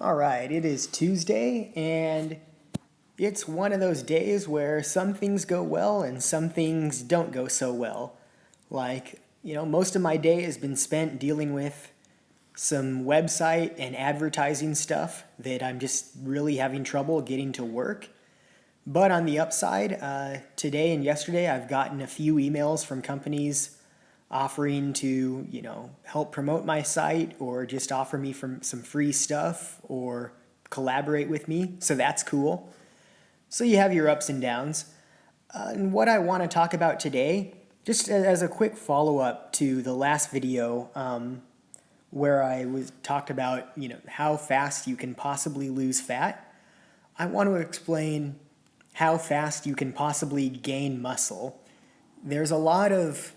All right, it is Tuesday, and it's one of those days where some things go well and some things don't go so well. Most of my day has been spent dealing with some website and advertising stuff that I'm just really having trouble getting to work. But on the upside, today and yesterday, I've gotten a few emails from companies offering to, help promote my site or just offer me some free stuff or collaborate with me. So that's cool. So you have your ups and downs. And what I want to talk about today, just as a quick follow up to the last video, where I was talked about, how fast you can possibly lose fat. I want to explain how fast you can possibly gain muscle. There's a lot of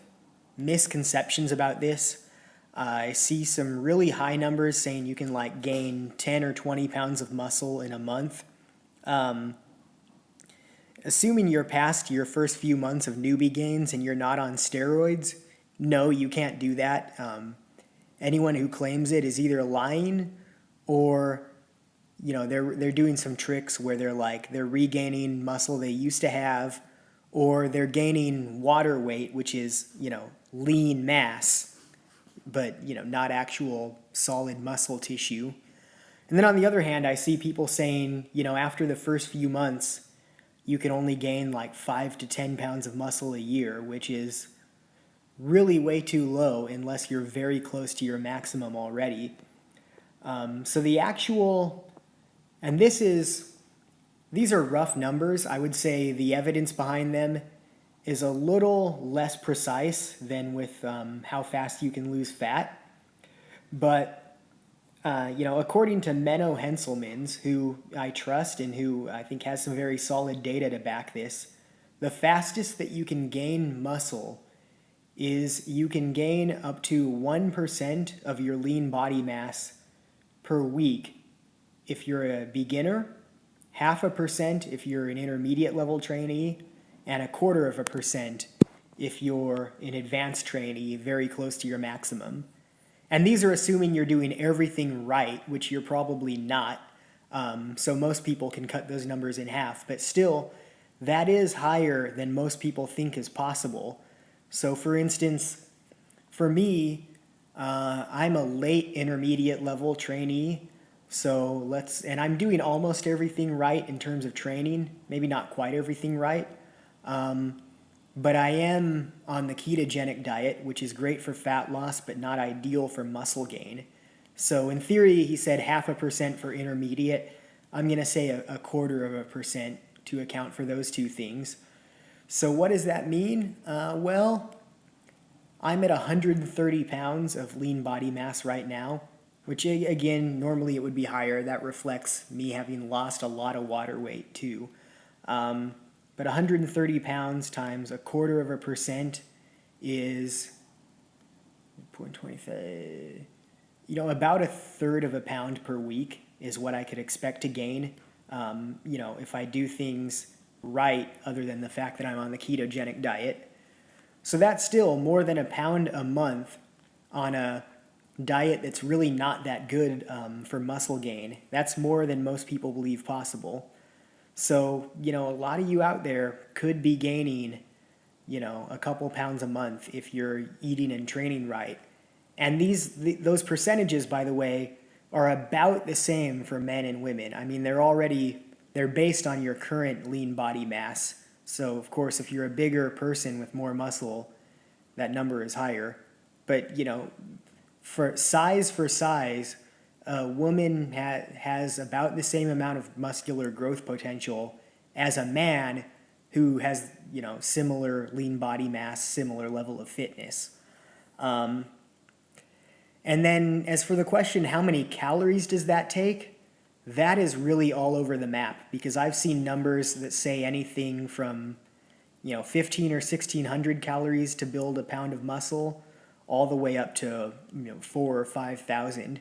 misconceptions about this. I see some really high numbers saying you can gain 10 or 20 pounds of muscle in a month. Assuming you're past your first few months of newbie gains and you're not on steroids, no, you can't do that. Anyone who claims it is either lying or they're doing some tricks where they're regaining muscle they used to have, or they're gaining water weight, which is lean mass, but not actual solid muscle tissue. And then on the other hand, I see people saying after the first few months you can only gain 5 to 10 pounds of muscle a year, which is really way too low unless you're very close to your maximum already. So the actual, and these are rough numbers. I would say the evidence behind them is a little less precise than with how fast you can lose fat. But according to Menno Henselmans, who I trust and who I think has some very solid data to back this, the fastest that you can gain muscle is you can gain up to 1% of your lean body mass per week if you're a beginner, 0.5% if you're an intermediate level trainee, and 0.25% if you're an advanced trainee very close to your maximum. And these are assuming you're doing everything right, which you're probably not. So most people can cut those numbers in half, but still, that is higher than most people think is possible. So for instance, for me, I'm a late intermediate level trainee. And I'm doing almost everything right in terms of training, maybe not quite everything right. But I am on the ketogenic diet, which is great for fat loss, but not ideal for muscle gain. So in theory, he said 0.5% for intermediate. I'm going to say a 0.25% to account for those two things. So what does that mean? Well, I'm at 130 pounds of lean body mass right now, which again, normally it would be higher. That reflects me having lost a lot of water weight too. But 130 pounds times 0.25% is 0.25, about 1/3 of a pound per week is what I could expect to gain, if I do things right, other than the fact that I'm on the ketogenic diet. So that's still more than a pound a month on a diet that's really not that good for muscle gain. That's more than most people believe possible. So, a lot of you out there could be gaining, a couple pounds a month if you're eating and training right. And those percentages, by the way, are about the same for men and women. I mean, they're based on your current lean body mass. So, of course, if you're a bigger person with more muscle, that number is higher. But, for size, a woman has about the same amount of muscular growth potential as a man who has, similar lean body mass, similar level of fitness. And then as for the question, how many calories does that take? That is really all over the map, because I've seen numbers that say anything from 15 or 1600 calories to build a pound of muscle, all the way up to 4 or 5,000.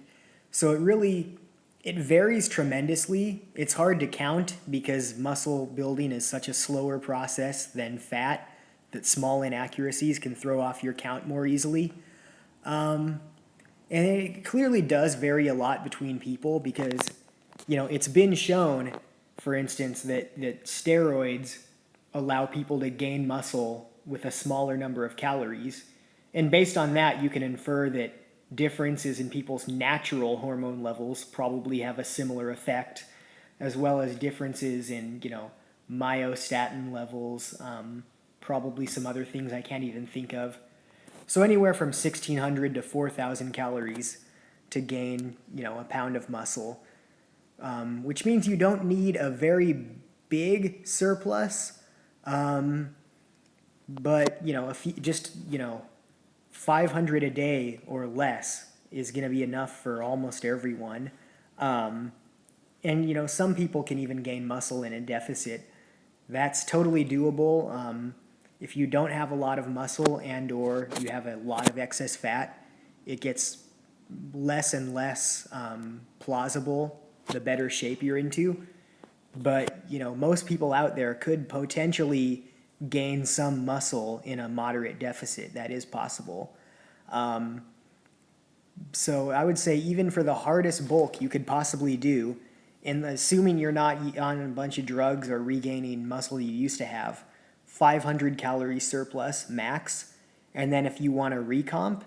So it varies tremendously. It's hard to count because muscle building is such a slower process than fat that small inaccuracies can throw off your count more easily. And it clearly does vary a lot between people, because It's been shown, for instance, that steroids allow people to gain muscle with a smaller number of calories. And based on that, you can infer that differences in people's natural hormone levels probably have a similar effect, as well as differences in, myostatin levels, probably some other things I can't even think of. So anywhere from 1,600 to 4,000 calories to gain, a pound of muscle, which means you don't need a very big surplus, but just 500 a day or less is going to be enough for almost everyone. And some people can even gain muscle in a deficit. That's totally doable. If you don't have a lot of muscle and or you have a lot of excess fat, it gets less and less plausible the better shape you're into. But most people out there could potentially gain some muscle in a moderate deficit. That is possible. So I would say even for the hardest bulk you could possibly do, and assuming you're not on a bunch of drugs or regaining muscle you used to have, 500 calorie surplus max. And then if you want to recomp,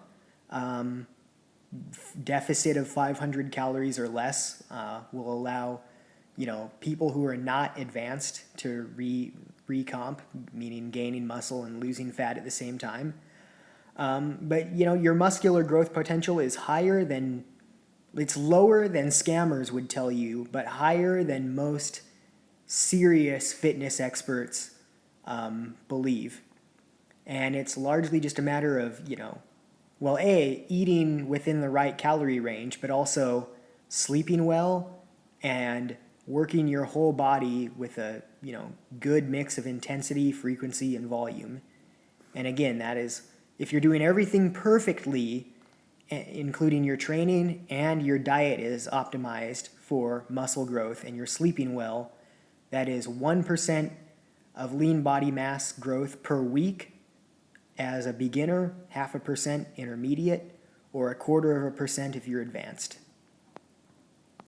deficit of 500 calories or less will allow people who are not advanced to recomp, meaning gaining muscle and losing fat at the same time. But your muscular growth potential is it's lower than scammers would tell you, but higher than most serious fitness experts believe. And it's largely just a matter of, eating within the right calorie range, but also sleeping well and working your whole body with a, good mix of intensity, frequency, and volume. And again, that is, if you're doing everything perfectly, including your training and your diet is optimized for muscle growth and you're sleeping well, that is 1% of lean body mass growth per week as a beginner, 0.5% intermediate, or 0.25% if you're advanced.